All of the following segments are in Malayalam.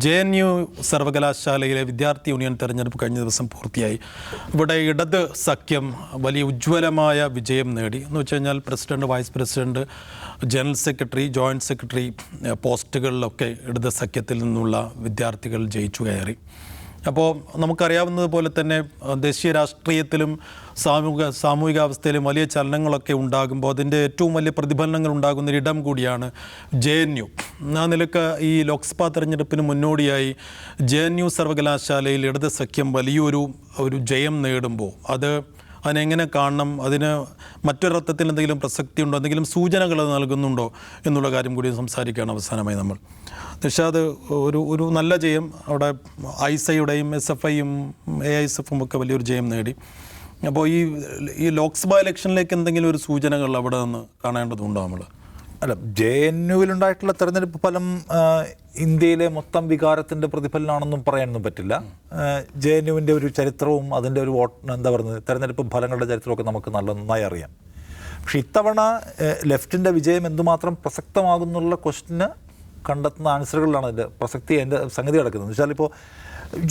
JNU സർവകലാശാലയിലെ വിദ്യാർത്ഥി യൂണിയൻ തെരഞ്ഞെടുപ്പ് കഴിഞ്ഞ ദിവസം പൂർത്തിയായി. ഇവിടെ ഇടത് സഖ്യം വലിയ ഉജ്ജ്വലമായ വിജയം നേടി. എന്ന് വെച്ച് കഴിഞ്ഞാൽ president, vice president, general secretary, joint secretary പോസ്റ്റുകളിലൊക്കെ ഇടത് സഖ്യത്തിൽ നിന്നുള്ള വിദ്യാർത്ഥികൾ ജയിച്ചു കയറി. അപ്പോൾ നമുക്കറിയാവുന്നതുപോലെ തന്നെ ദേശീയ രാഷ്ട്രീയത്തിലും സാമൂഹികാവസ്ഥയിലും വലിയ ചലനങ്ങളൊക്കെ ഉണ്ടാകുമ്പോൾ അതിൻ്റെ ഏറ്റവും വലിയ പ്രതിഫലനങ്ങൾ ഉണ്ടാകുന്നൊരിടം കൂടിയാണ് JNU. ആ നിലക്ക് ഈ ലോക്സഭാ തെരഞ്ഞെടുപ്പിന് മുന്നോടിയായി JNU സർവകലാശാലയിൽ ഇടത് സഖ്യം വലിയൊരു ജയം നേടുമ്പോൾ അതിനെങ്ങനെ കാണണം, അതിന് മറ്റൊരർത്ഥത്തിൽ എന്തെങ്കിലും പ്രസക്തി ഉണ്ടോ, എന്തെങ്കിലും സൂചനകൾ നൽകുന്നുണ്ടോ എന്നുള്ള കാര്യം കൂടി സംസാരിക്കുകയാണ് അവസാനമായി നമ്മൾ. നിഷാദ്, ഒരു നല്ല ജയം അവിടെ ഐസയുടെയും SFIയും AISFും ഒക്കെ വലിയൊരു ജയം നേടി. അപ്പോൾ ഈ ലോക്സഭാ ഇലക്ഷനിലേക്ക് എന്തെങ്കിലും ഒരു സൂചനകൾ അവിടെ നിന്ന് കാണേണ്ടതുണ്ടോ നമ്മൾ? അല്ല, JNUവിലുണ്ടായിട്ടുള്ള തെരഞ്ഞെടുപ്പ് ഫലം ഇന്ത്യയിലെ മൊത്തം വികാരത്തിൻ്റെ പ്രതിഫലനമാണെന്നും പറയാനൊന്നും പറ്റില്ല. JNUവിൻ്റെ ഒരു ചരിത്രവും അതിൻ്റെ ഒരു തെരഞ്ഞെടുപ്പ് ഫലങ്ങളുടെ ചരിത്രമൊക്കെ നമുക്ക് നന്നായി അറിയാം. പക്ഷെ ഇത്തവണ ലെഫ്റ്റിൻ്റെ വിജയം എന്തുമാത്രം പ്രസക്തമാകുന്നുള്ള ക്വസ്റ്റിന് കണ്ടെത്തുന്ന ആൻസറുകളിലാണ് അതിൻ്റെ പ്രസക്തി, അതിൻ്റെ സംഗതി കിടക്കുന്നത്. എന്ന് വെച്ചാൽ ഇപ്പോൾ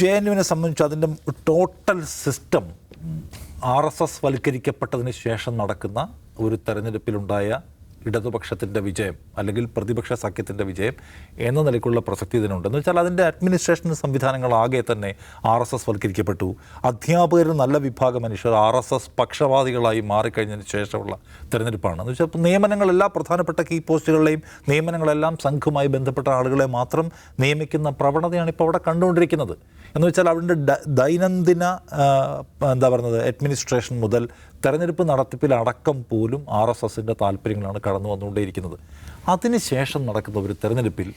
JNUവിനെ സംബന്ധിച്ച് അതിൻ്റെ ടോട്ടൽ സിസ്റ്റം RSS വൽക്കരിക്കപ്പെട്ടതിന് ശേഷം നടക്കുന്ന ഒരു തെരഞ്ഞെടുപ്പിലുണ്ടായ ഇടതുപക്ഷത്തിൻ്റെ വിജയം അല്ലെങ്കിൽ പ്രതിപക്ഷ സഖ്യത്തിൻ്റെ വിജയം എന്ന നിലയ്ക്കുള്ള പ്രസക്തി ഇതിനുണ്ട്. എന്ന് വെച്ചാൽ അതിൻ്റെ അഡ്മിനിസ്ട്രേഷൻ സംവിധാനങ്ങളാകെ തന്നെ RSS വൽക്കരിക്കപ്പെട്ടു. അധ്യാപകരിൽ നല്ല വിഭാഗം മനുഷ്യർ RSS പക്ഷപാതികളായി മാറിക്കഴിഞ്ഞതിന് ശേഷമുള്ള തെരഞ്ഞെടുപ്പാണ്. എന്ന് വെച്ചാൽ നിയമനങ്ങളെല്ലാം പ്രധാനപ്പെട്ട കീ പോസ്റ്റുകളിലെയും നിയമനങ്ങളെല്ലാം സംഘവുമായി ബന്ധപ്പെട്ട ആളുകളെ മാത്രം നിയമിക്കുന്ന പ്രവണതയാണ് ഇപ്പോൾ അവിടെ കണ്ടുകൊണ്ടിരിക്കുന്നത്. എന്ന് വെച്ചാൽ അവരുടെ ദൈനംദിന അഡ്മിനിസ്ട്രേഷൻ മുതൽ തെരഞ്ഞെടുപ്പ് നടത്തിപ്പിലടക്കം പോലും RSSൻ്റെ താല്പര്യങ്ങളാണ് കടന്നു വന്നുകൊണ്ടേയിരിക്കുന്നത്. അതിനുശേഷം നടക്കുന്ന ഒരു തെരഞ്ഞെടുപ്പിൽ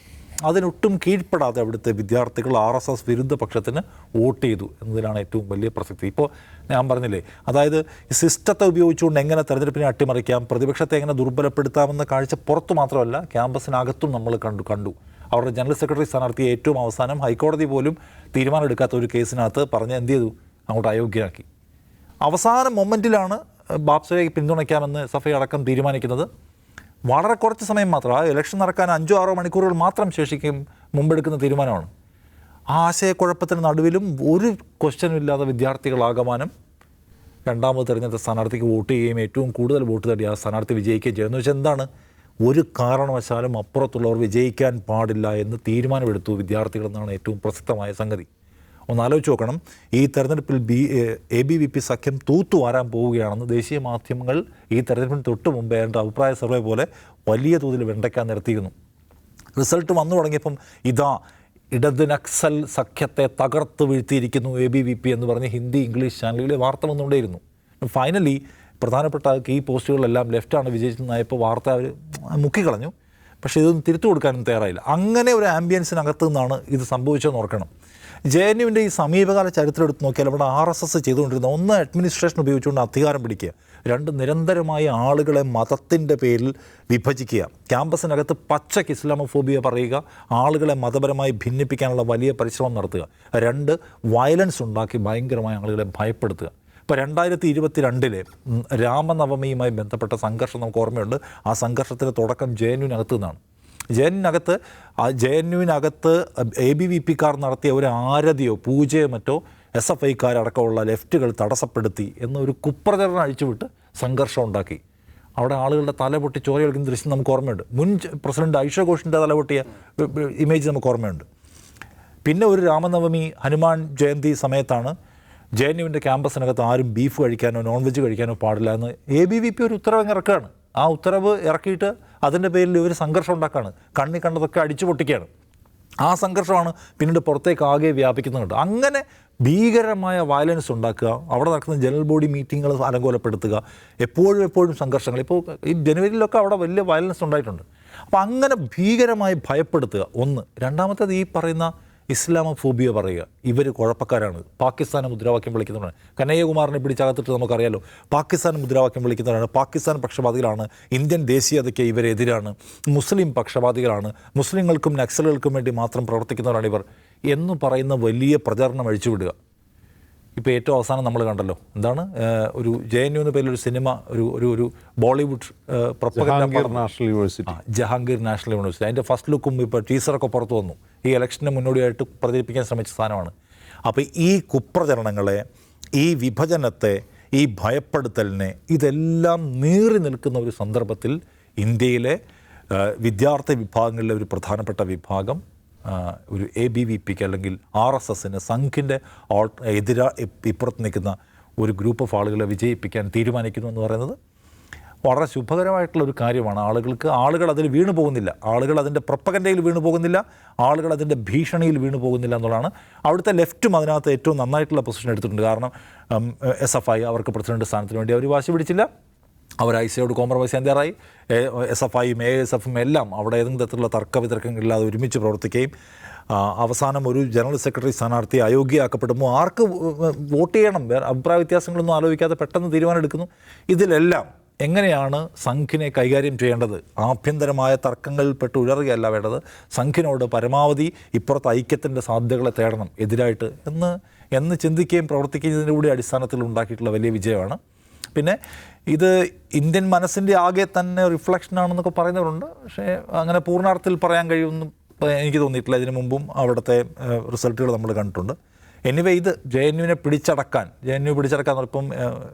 അതിനൊട്ടും കീഴ്പ്പെടാതെ അവിടുത്തെ വിദ്യാർത്ഥികൾ RSS വിരുദ്ധ പക്ഷത്തിന് വോട്ട് ചെയ്തു എന്നതിലാണ് ഏറ്റവും വലിയ പ്രസക്തി. ഇപ്പോൾ ഞാൻ പറഞ്ഞില്ലേ, അതായത് ഈ സിസ്റ്റത്തെ ഉപയോഗിച്ചുകൊണ്ട് എങ്ങനെ തെരഞ്ഞെടുപ്പിനെ അട്ടിമറിക്കാം, പ്രതിപക്ഷത്തെ എങ്ങനെ ദുർബലപ്പെടുത്താമെന്ന കാഴ്ച പുറത്തു മാത്രമല്ല ക്യാമ്പസിനകത്തും നമ്മൾ കണ്ടു. അവരുടെ ജനറൽ സെക്രട്ടറി സ്ഥാനാർത്ഥിയെ ഏറ്റവും അവസാനം ഹൈക്കോടതി പോലും തീരുമാനമെടുക്കാത്ത ഒരു കേസിനകത്ത് പറഞ്ഞ് എന്ത് ചെയ്തു, അങ്ങോട്ട് അയോഗ്യനാക്കി. അവസാന മൊമെൻറ്റിലാണ് ബാപ്സയെ പിന്തുണയ്ക്കാമെന്ന് SFI അടക്കം തീരുമാനിക്കുന്നത്. വളരെ കുറച്ച് സമയം മാത്രം, ആ ഇലക്ഷൻ നടക്കാൻ 5-6 മണിക്കൂറുകൾ മാത്രം ശേഷിക്കും മുമ്പെടുക്കുന്ന തീരുമാനമാണ്. ആ ആശയക്കുഴപ്പത്തിന് നടുവിലും ഒരു ക്വസ്റ്റ്യനും ഇല്ലാതെ വിദ്യാർത്ഥികളാകമാനം രണ്ടാമത് തിരഞ്ഞെടുത്ത സ്ഥാനാർത്ഥിക്ക് വോട്ട് ചെയ്യുകയും ഏറ്റവും കൂടുതൽ വോട്ട് തേടി ആ സ്ഥാനാർത്ഥി വിജയിക്കുകയും ചെയ്യുന്നു. എന്ന് വെച്ചാൽ എന്താണ്, ഒരു കാരണവശാലും അപ്പുറത്തുള്ളവർ വിജയിക്കാൻ പാടില്ല എന്ന് തീരുമാനമെടുത്തു വിദ്യാർത്ഥികളെന്നാണ് ഏറ്റവും പ്രസക്തമായ സംഗതി. ഒന്ന് ആലോചിച്ച് നോക്കണം, ഈ തെരഞ്ഞെടുപ്പിൽ ABVP സഖ്യം തൂത്തുവാരാൻ പോവുകയാണെന്ന് ദേശീയ മാധ്യമങ്ങൾ ഈ തെരഞ്ഞെടുപ്പിന് തൊട്ട് മുമ്പേ എൻ്റെ അഭിപ്രായ സർവേ പോലെ വലിയ തോതിൽ വെണ്ടയ്ക്കാൻ നിർത്തിയിരുന്നു. റിസൾട്ട് വന്നു തുടങ്ങിയപ്പം ഇടത് നക്സൽ സഖ്യത്തെ തകർത്ത് വീഴ്ത്തിയിരിക്കുന്നു ABVP എന്ന് പറഞ്ഞ് ഹിന്ദി, ഇംഗ്ലീഷ് ചാനലുകളിൽ വാർത്ത വന്നുകൊണ്ടേയിരുന്നു. ഫൈനലി പ്രധാനപ്പെട്ട ഈ പോസ്റ്റുകളെല്ലാം ലെഫ്റ്റാണ് വിജയിച്ചെന്നായപ്പോൾ വാർത്ത അവർ മുക്കിക്കളഞ്ഞു. പക്ഷേ ഇതൊന്നും തിരുത്തു കൊടുക്കാനും തയ്യാറായില്ല. അങ്ങനെ ഒരു ആംബിയൻസിനകത്ത് നിന്നാണ് ഇത് സംഭവിച്ചതെന്ന് ഓർക്കണം. JNUവിൻ്റെ ഈ സമീപകാല ചരിത്രം എടുത്ത് നോക്കിയാൽ അവിടെ RSS ചെയ്തുകൊണ്ടിരുന്ന ഒന്ന്, അഡ്മിനിസ്ട്രേഷൻ ഉപയോഗിച്ചുകൊണ്ട് അധികാരം പിടിക്കുക, രണ്ട്, നിരന്തരമായ ആളുകളെ മതത്തിൻ്റെ പേരിൽ വിഭജിക്കുക, ക്യാമ്പസിനകത്ത് പച്ചയ്ക്ക് ഇസ്ലാമോഫോബിയ പറയുക, ആളുകളെ മതപരമായി ഭിന്നിപ്പിക്കാനുള്ള വലിയ പരിശ്രമം നടത്തുക, രണ്ട്, വയലൻസ് ഉണ്ടാക്കി ഭയങ്കരമായ ആളുകളെ ഭയപ്പെടുത്തുക. ഇപ്പോൾ 2022 രാമനവമിയുമായി ബന്ധപ്പെട്ട സംഘർഷം നമുക്ക് ഓർമ്മയുണ്ട്. ആ സംഘർഷത്തിൻ്റെ തുടക്കം JNUവിനകത്ത് നിന്നാണ്. JNUവിനകത്ത് ABVPക്കാർ നടത്തിയ ഒരു ആരതിയോ പൂജയോ മറ്റോ SFIക്കാരടക്കമുള്ള ലെഫ്റ്റുകൾ തടസ്സപ്പെടുത്തി എന്നൊരു കുപ്രചരണം അഴിച്ചുവിട്ട് സംഘർഷം ഉണ്ടാക്കി. അവിടെ ആളുകളുടെ തലപൊട്ടി ചോര കളിക്കുന്ന ദൃശ്യം നമുക്ക് ഓർമ്മയുണ്ട്. മുൻ പ്രസിഡന്റ് ഐഷ ഘോഷിൻ്റെ തലപൊട്ടിയ ഇമേജ് നമുക്ക് ഓർമ്മയുണ്ട്. പിന്നെ ഒരു രാമനവമി ഹനുമാൻ ജയന്തി സമയത്താണ് JNUവിൻ്റെ ക്യാമ്പസിനകത്ത് ആരും ബീഫ് കഴിക്കാനോ നോൺ വെജ് കഴിക്കാനോ പാടില്ല എന്ന് ABVP ഒരു ഉത്തരവ് ഇറക്കുകയാണ്. ആ ഉത്തരവ് ഇറക്കിയിട്ട് അതിൻ്റെ പേരിൽ ഇവർ സംഘർഷം ഉണ്ടാക്കുകയാണ്, കണ്ണി കണ്ടതൊക്കെ അടിച്ചു പൊട്ടിക്കുകയാണ്. ആ സംഘർഷമാണ് പിന്നീട് പുറത്തേക്ക് ആകെ വ്യാപിക്കുന്നുണ്ട്. അങ്ങനെ ഭീകരമായ വയലൻസ് ഉണ്ടാക്കുക, അവിടെ നടക്കുന്ന ജനറൽ ബോഡി മീറ്റിങ്ങുകൾ അലങ്കോലപ്പെടുത്തുക, എപ്പോഴും സംഘർഷങ്ങൾ. ഇപ്പോൾ ഈ ജനുവരിയിലൊക്കെ അവിടെ വലിയ വയലൻസ് ഉണ്ടായിട്ടുണ്ട്. അപ്പോൾ അങ്ങനെ ഭീകരമായി ഭയപ്പെടുത്തുക ഒന്ന്. രണ്ടാമത്തേത് ഈ പറയുന്ന ഇസ്ലാമോഫോബിയ പറയുക, ഇവർ കുഴപ്പക്കാരാണ്, പാകിസ്ഥാൻ മുദ്രാവാക്യം വിളിക്കുന്നവരാണ്. കനയ്യകുമാറിനെ പിടിച്ചകത്തിട്ട് നമുക്കറിയാലോ, പാകിസ്ഥാൻ മുദ്രാവാക്യം വിളിക്കുന്നവരാണ്, പാകിസ്ഥാൻ പക്ഷപാതികളാണ്, ഇന്ത്യൻ ദേശീയതയ്ക്ക് ഇവരെതിരാണ്, മുസ്ലിം പക്ഷപാതികളാണ്, മുസ്ലിങ്ങൾക്കും നക്സലുകൾക്കും വേണ്ടി മാത്രം പ്രവർത്തിക്കുന്നവരാണ് ഇവർ എന്ന് പറയുന്ന വലിയ പ്രചാരണം അഴിച്ചുവിടുക. ഇപ്പോൾ ഏറ്റവും അവസാനം നമ്മൾ കണ്ടല്ലോ, എന്താണ് ഒരു JNU എന്ന പേരിലൊരു സിനിമ, ഒരു ബോളിവുഡ് ജഹാംഗീർ നാഷണൽ യൂണിവേഴ്സിറ്റി, അതിൻ്റെ ഫസ്റ്റ് ലുക്കും ഇപ്പോൾ ടീസറൊക്കെ പുറത്തു വന്നു. ഈ ഇലക്ഷന് മുന്നോടിയായിട്ട് പ്രചരിപ്പിക്കാൻ ശ്രമിച്ച സാധനമാണ്. അപ്പോൾ ഈ കുപ്രചരണങ്ങളെ, ഈ വിഭജനത്തെ, ഈ ഭയപ്പെടുത്തലിനെ ഇതെല്ലാം നീറി നിൽക്കുന്ന ഒരു സന്ദർഭത്തിൽ ഇന്ത്യയിലെ വിദ്യാർത്ഥി വിഭാഗങ്ങളിലെ ഒരു പ്രധാനപ്പെട്ട വിഭാഗം ഒരു ABVPക്ക് അല്ലെങ്കിൽ RSSന് സംഘിൻ്റെ ഇപ്പുറത്ത് നിൽക്കുന്ന ഒരു ഗ്രൂപ്പ് ഓഫ് ആളുകളെ വിജയിപ്പിക്കാൻ തീരുമാനിക്കുന്നു എന്ന് പറയുന്നത് വളരെ ശുഭകരമായിട്ടുള്ള ഒരു കാര്യമാണ്. ആളുകൾ അതിൽ വീണു പോകുന്നില്ല, ആളുകൾ അതിൻ്റെ പ്രൊപ്പഗൻഡയിൽ വീണു പോകുന്നില്ല, ആളുകൾ അതിൻ്റെ ഭീഷണിയിൽ വീണു പോകുന്നില്ല എന്നുള്ളതാണ്. അവിടുത്തെ ലെഫ്റ്റും അതിനകത്ത് ഏറ്റവും നന്നായിട്ടുള്ള പൊസിഷൻ എടുത്തിട്ടുണ്ട്. കാരണം SFI അവർക്ക് പ്രസിഡന്റ് സ്ഥാനത്തിന് വേണ്ടി അവർ വാശി പിടിച്ചില്ല, അവർ ICAയോട് കോംപ്രമൈസ് ചെയ്യാൻ തയ്യാറായി. SFIയും ASFും എല്ലാം അവിടെ ഏതെങ്കിലും തരത്തിലുള്ള തർക്കവിതർക്കങ്ങളില്ലാതെ ഒരുമിച്ച് പ്രവർത്തിക്കുകയും അവസാനം ഒരു ജനറൽ സെക്രട്ടറി സ്ഥാനാർത്ഥി അയോഗ്യയാക്കപ്പെടുമ്പോൾ ആർക്ക് വോട്ട് ചെയ്യണം, അഭിപ്രായ വ്യത്യാസങ്ങളൊന്നും ആലോചിക്കാതെ പെട്ടെന്ന് തീരുമാനം എടുക്കുന്നു. ഇതിലെല്ലാം എങ്ങനെയാണ് സംഘിനെ കൈകാര്യം ചെയ്യേണ്ടത്, ആഭ്യന്തരമായ തർക്കങ്ങളിൽപ്പെട്ട് ഉഴറുകയല്ല വേണ്ടത്, സംഘിനോട് പരമാവധി ഇപ്പുറത്ത് ഐക്യത്തിൻ്റെ സാധ്യതകളെ തേടണം എതിരായിട്ട് എന്ന് ചിന്തിക്കുകയും പ്രവർത്തിക്കുന്നതിൻ്റെ കൂടി അടിസ്ഥാനത്തിൽ ഉണ്ടാക്കിയിട്ടുള്ള വലിയ വിജയമാണ്. പിന്നെ ഇത് ഇന്ത്യൻ മനസ്സിൻ്റെ ആകെ തന്നെ റിഫ്ലക്ഷനാണെന്നൊക്കെ പറയുന്നവരുണ്ട്. പക്ഷേ അങ്ങനെ പൂർണ്ണാർത്ഥത്തിൽ പറയാൻ കഴിയുമെന്നും എനിക്ക് തോന്നിയിട്ടില്ല. ഇതിനു മുമ്പും അവിടുത്തെ റിസൾട്ടുകൾ നമ്മൾ കണ്ടിട്ടുണ്ട്. എനിവേ ഇത് JNUവിനെ പിടിച്ചടക്കാൻ ഇപ്പം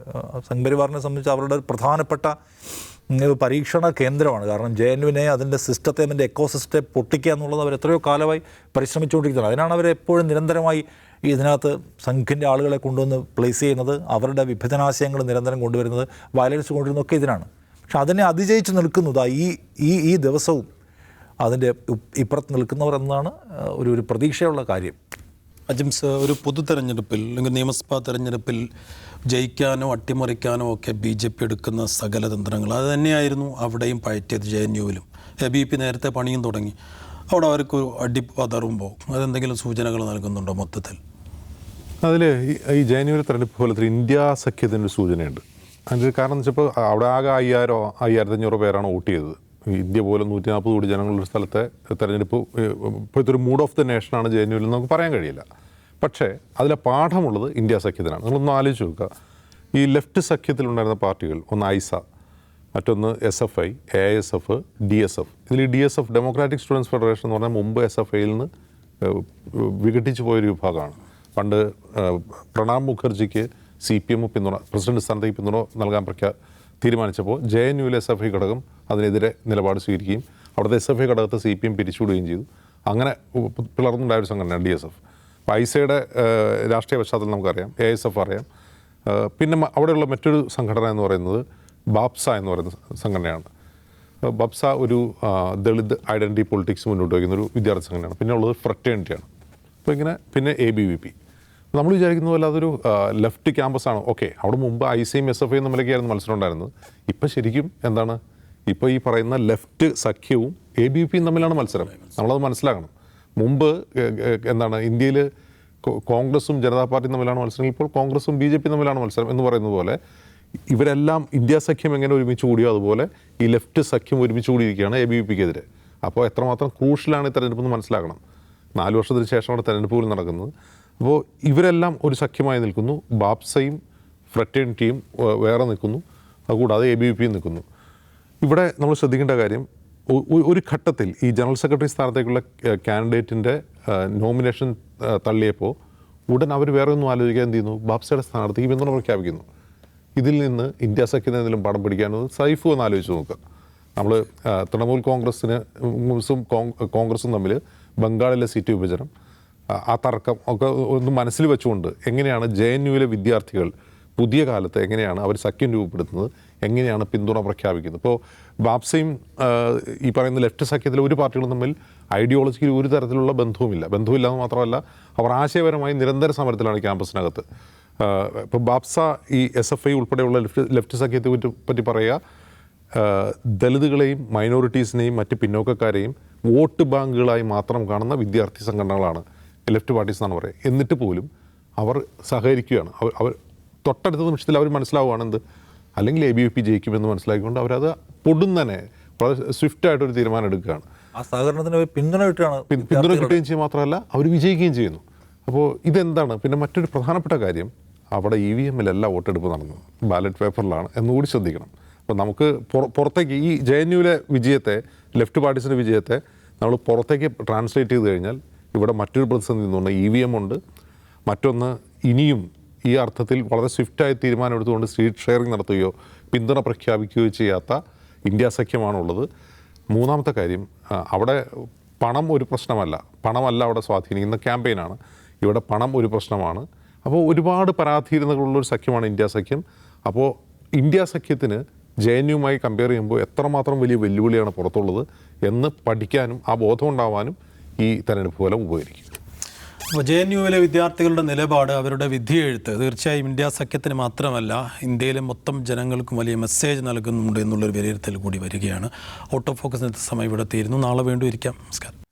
സംഘപരിവാറിനെ സംബന്ധിച്ച് അവരുടെ പ്രധാനപ്പെട്ട പരീക്ഷണ കേന്ദ്രമാണ്. കാരണം JNUവിനെ, അതിൻ്റെ സിസ്റ്റത്തെ, അതിൻ്റെ എക്കോസിസ്റ്റത്തെ പൊട്ടിക്കുക എന്നുള്ളത് അവർ എത്രയോ കാലമായി പരിശ്രമിച്ചുകൊണ്ടിരിക്കുന്നത്. അതിനാണ് അവർ എപ്പോഴും നിരന്തരമായി ഇതിനകത്ത് സംഘിൻ്റെ ആളുകളെ കൊണ്ടുവന്ന് പ്ലേസ് ചെയ്യുന്നത്, അവരുടെ വിഭജനാശയങ്ങൾ നിരന്തരം കൊണ്ടുവരുന്നത്, വയലൻസ് കൊണ്ടുവരുന്നതൊക്കെ ഇതിനാണ്. പക്ഷെ അതിനെ അതിജയിച്ച് നിൽക്കുന്നത് ഈ ദിവസവും അതിൻ്റെ ഇപ്പുറത്ത് നിൽക്കുന്നവർ എന്നതാണ് ഒരു പ്രതീക്ഷയുള്ള കാര്യം. അജിംസ്, ഒരു പൊതു തെരഞ്ഞെടുപ്പിൽ അല്ലെങ്കിൽ നിയമസഭാ തെരഞ്ഞെടുപ്പിൽ ജയിക്കാനോ അട്ടിമറിക്കാനോ ഒക്കെ BJP എടുക്കുന്ന സകല തന്ത്രങ്ങൾ അത് തന്നെയായിരുന്നു അവിടെയും പയറ്റിയത്. JNUവിലും ABVP നേരത്തെ പണിയും തുടങ്ങി. അവിടെ അവർക്ക് അടിപതറുമ്പോൾ അതെന്തെങ്കിലും സൂചനകൾ നൽകുന്നുണ്ടോ മൊത്തത്തിൽ? അതിൽ ഈ JNUവിലെ തെരഞ്ഞെടുപ്പ് ഫലത്തിൽ ഇന്ത്യ സഖ്യത്തിൻ്റെ സൂചനയുണ്ട്. അതിൻ്റെ കാരണം എന്ന് വെച്ചപ്പോൾ അവിടെ ആകെ 5,500 പേരാണ് വോട്ട് ചെയ്തത്. ഇന്ത്യ പോലെ 140 കോടി ജനങ്ങളുടെ സ്ഥലത്തെ തെരഞ്ഞെടുപ്പ് ഇപ്പോഴത്തെ ഒരു മൂഡ് ഓഫ് ദ നേഷനാണ് JNUവിൽ നമുക്ക് പറയാൻ കഴിയില്ല. പക്ഷേ അതിലെ പാഠമുള്ളത് ഇന്ത്യ സഖ്യത്തിനാണ്. നിങ്ങളൊന്ന് ആലോചിച്ച് നോക്കുക. ഈ ലെഫ്റ്റ് സഖ്യത്തിലുണ്ടായിരുന്ന പാർട്ടികൾ, ഒന്ന് ISA, മറ്റൊന്ന് SFI, AISF, DSF. ഇതിൽ ഈ DSF, ഡെമോക്രാറ്റിക് സ്റ്റുഡൻസ് ഫെഡറേഷൻ എന്ന് പറഞ്ഞാൽ മുമ്പ് SFIയിൽ നിന്ന് വിഘടിച്ച് പോയൊരു വിഭാഗമാണ്. പണ്ട് പ്രണാബ് മുഖർജിക്ക് CPM പിന്തുണ, പ്രസിഡന്റ് സ്ഥാനത്തേക്ക് പിന്തുണ നൽകാൻ തീരുമാനിച്ചപ്പോൾ JNUവിലെ SFI ഘടകം അതിനെതിരെ നിലപാട് സ്വീകരിക്കുകയും അവിടുത്തെ SFI ഘടകത്തെ CPM പിരിച്ചുവിടുകയും ചെയ്തു. അങ്ങനെ പിളർന്നുണ്ടായ ഒരു സംഘടനയാണ് DSF. അപ്പോൾ ISAയുടെ രാഷ്ട്രീയ പശ്ചാത്തലം നമുക്കറിയാം, AISF അറിയാം. പിന്നെ അവിടെയുള്ള മറ്റൊരു സംഘടന എന്ന് പറയുന്നത് ബാപ്സ എന്ന് പറയുന്ന സംഘടനയാണ്. ബാപ്സ ഒരു ദളിത് ഐഡൻറ്റിറ്റി പൊളിറ്റിക്സ് മുന്നോട്ട് വയ്ക്കുന്ന ഒരു വിദ്യാർത്ഥി സംഘടനയാണ്. പിന്നെ ഉള്ളത് ഫ്രറ്റേണിറ്റിയാണ്. അപ്പോൾ ഇങ്ങനെ പിന്നെ ABVP. നമ്മൾ വിചാരിക്കുന്ന പോലെ അതൊരു ലെഫ്റ്റ് ക്യാമ്പസാണ്. ഓക്കെ, അവിടെ മുമ്പ് ISAയും SFIയും തമ്മിലൊക്കെയായിരുന്നു മത്സരം ഉണ്ടായിരുന്നത്. ഇപ്പം ശരിക്കും എന്താണ്, ഇപ്പോൾ ഈ പറയുന്ന ലെഫ്റ്റ് സഖ്യവും ABVPയും തമ്മിലാണ് മത്സരം. നമ്മളത് മനസ്സിലാക്കണം. മുമ്പ് എന്താണ്, ഇന്ത്യയിൽ കോൺഗ്രസും ജനതാ പാർട്ടിയും തമ്മിലാണ് മത്സരം, ഇപ്പോൾ കോൺഗ്രസും BJP തമ്മിലാണ് മത്സരം എന്ന് പറയുന്നത് പോലെ ഇവരെല്ലാം ഇന്ത്യ സഖ്യം എങ്ങനെ ഒരുമിച്ച് കൂടിയോ അതുപോലെ ഈ ലെഫ്റ്റ് സഖ്യം ഒരുമിച്ച് കൂടിയിരിക്കുകയാണ് ABVPക്കെതിരെ. അപ്പോൾ എത്രമാത്രം ക്രൂഷ്യലാണ് ഈ തെരഞ്ഞെടുപ്പ് എന്ന് മനസ്സിലാക്കണം. 4 വർഷത്തിന് ശേഷമാണ് തെരഞ്ഞെടുപ്പുകൾ നടക്കുന്നത്. അപ്പോൾ ഇവരെല്ലാം ഒരു സഖ്യമായി നിൽക്കുന്നു. ബാപ്സയും ഫ്രറ്റേണിറ്റിയും വേറെ നിൽക്കുന്നു, അതുകൂടാതെ ABVPയും നിൽക്കുന്നു. ഇവിടെ നമ്മൾ ശ്രദ്ധിക്കേണ്ട കാര്യം, ഒരു ഘട്ടത്തിൽ ഈ ജനറൽ സെക്രട്ടറി സ്ഥാനത്തേക്കുള്ള കാൻഡിഡേറ്റിൻ്റെ നോമിനേഷൻ തള്ളിയപ്പോൾ ഉടൻ അവർ വേറെ ഒന്നും ആലോചിക്കാൻ എന്ത് ചെയ്യുന്നു, ബാപ്സയുടെ സ്ഥാനാർത്ഥിക്ക് പിന്തുണ പ്രഖ്യാപിക്കുന്നു. ഇതിൽ നിന്ന് ഇന്ത്യ സഖ്യത്തിൽ എന്തെങ്കിലും പടം പിടിക്കാനത് സൈഫു എന്ന് ആലോചിച്ച് നോക്കുക. നമ്മൾ തൃണമൂൽ കോൺഗ്രസും തമ്മിൽ ബംഗാളിലെ സീറ്റ് വിഭജനം, ആ തർക്കം ഒക്കെ ഒന്ന് മനസ്സിൽ വെച്ചുകൊണ്ട് എങ്ങനെയാണ് JNUവിലെ വിദ്യാർത്ഥികൾ പുതിയ കാലത്ത് എങ്ങനെയാണ് അവർ സഖ്യം രൂപപ്പെടുത്തുന്നത്, എങ്ങനെയാണ് പിന്തുണ പ്രഖ്യാപിക്കുന്നത്. ഇപ്പോൾ ബാപ്സയും ഈ പറയുന്ന ലെഫ്റ്റ് സഖ്യത്തിലെ ഒരു പാർട്ടികളും തമ്മിൽ ഐഡിയോളജിക്ക് ഒരു തരത്തിലുള്ള ബന്ധമില്ലാന്ന് മാത്രമല്ല അവർ ആശയപരമായി നിരന്തര സമരത്തിലാണ് ക്യാമ്പസിനകത്ത്. ഇപ്പോൾ ബാപ്സ ഈ SFI ഉൾപ്പെടെയുള്ള ലെഫ്റ്റ് സഖ്യത്തെ പറ്റി പറയുക, ദളിതുകളെയും മൈനോറിറ്റീസിനെയും മറ്റ് പിന്നോക്കക്കാരെയും വോട്ട് ബാങ്കുകളായി മാത്രം കാണുന്ന വിദ്യാർത്ഥി സംഘടനകളാണ് ലെഫ്റ്റ് പാർട്ടീസ് എന്നാണ് പറയുക. എന്നിട്ട് പോലും അവർ സഹകരിക്കുകയാണ്. അവർ തൊട്ടടുത്ത നിമിഷത്തിൽ അവർ മനസ്സിലാവുകയാണെന്ത്, അല്ലെങ്കിൽ ABVP ജയിക്കുമെന്ന് മനസ്സിലാക്കിക്കൊണ്ട് അവരത് പൊടുന്നനെ വളരെ സ്വിഫ്റ്റായിട്ടൊരു തീരുമാനം എടുക്കുകയാണ്. ആ സഹകരണത്തിന് പിന്തുണ കിട്ടുകയും ചെയ്യുക മാത്രമല്ല അവർ വിജയിക്കുകയും ചെയ്യുന്നു. അപ്പോൾ ഇതെന്താണ്, പിന്നെ മറ്റൊരു പ്രധാനപ്പെട്ട കാര്യം, അവിടെ EVMലല്ല വോട്ടെടുപ്പ് നടന്നത്, ബാലറ്റ് പേപ്പറിലാണ് എന്നുകൂടി ശ്രദ്ധിക്കണം. അപ്പോൾ നമുക്ക് പുറത്തേക്ക് ഈ JNUവിലെ വിജയത്തെ, ലെഫ്റ്റ് പാർട്ടീസിൻ്റെ വിജയത്തെ നമ്മൾ പുറത്തേക്ക് ട്രാൻസ്ലേറ്റ് ചെയ്ത് കഴിഞ്ഞാൽ ഇവിടെ മറ്റൊരു പ്രതിസന്ധി നിന്നുകൊണ്ട് EVM ഉണ്ട്. മറ്റൊന്ന് ഇനിയും ഈ അർത്ഥത്തിൽ വളരെ സ്വിഫ്റ്റായി തീരുമാനമെടുത്തുകൊണ്ട് സീറ്റ് ഷെയറിംഗ് നടത്തുകയോ പിന്തുണ പ്രഖ്യാപിക്കുകയോ ചെയ്യാത്ത ഇന്ത്യ സഖ്യമാണുള്ളത്. മൂന്നാമത്തെ കാര്യം, അവിടെ പണം ഒരു പ്രശ്നമല്ല, പണമല്ല അവിടെ സ്വാധീനിക്കുന്ന ക്യാമ്പയിനാണ്. ഇവിടെ പണം ഒരു പ്രശ്നമാണ്. അപ്പോൾ ഒരുപാട് പരാധീനതകളുള്ളൊരു സഖ്യമാണ് ഇന്ത്യ സഖ്യം. അപ്പോൾ ഇന്ത്യ സഖ്യത്തിന് JNUമായി കമ്പയർ ചെയ്യുമ്പോൾ എത്രമാത്രം വലിയ വെല്ലുവിളിയാണ് പുറത്തുള്ളത് എന്ന് പഠിക്കാനും ആ ബോധം ഉണ്ടാവാനും ഈ തെരഞ്ഞെടുപ്പ് ഫലം ഉപകരിക്കും. അപ്പോൾ JNUവിലെ വിദ്യാർത്ഥികളുടെ നിലപാട്, അവരുടെ വിധിയെഴുത്ത് തീർച്ചയായും ഇന്ത്യ സഖ്യത്തിന് മാത്രമല്ല ഇന്ത്യയിലെ മൊത്തം ജനങ്ങൾക്കും വലിയ മെസ്സേജ് നൽകുന്നുണ്ട് എന്നുള്ളൊരു വിലയിരുത്തൽ കൂടി വരികയാണ്. ഔട്ട് ഓഫ് ഫോക്കസ് സമയം ഇവിടെ തീരുന്നു. നാളെ വീണ്ടും ഇരിക്കാം. നമസ്കാരം.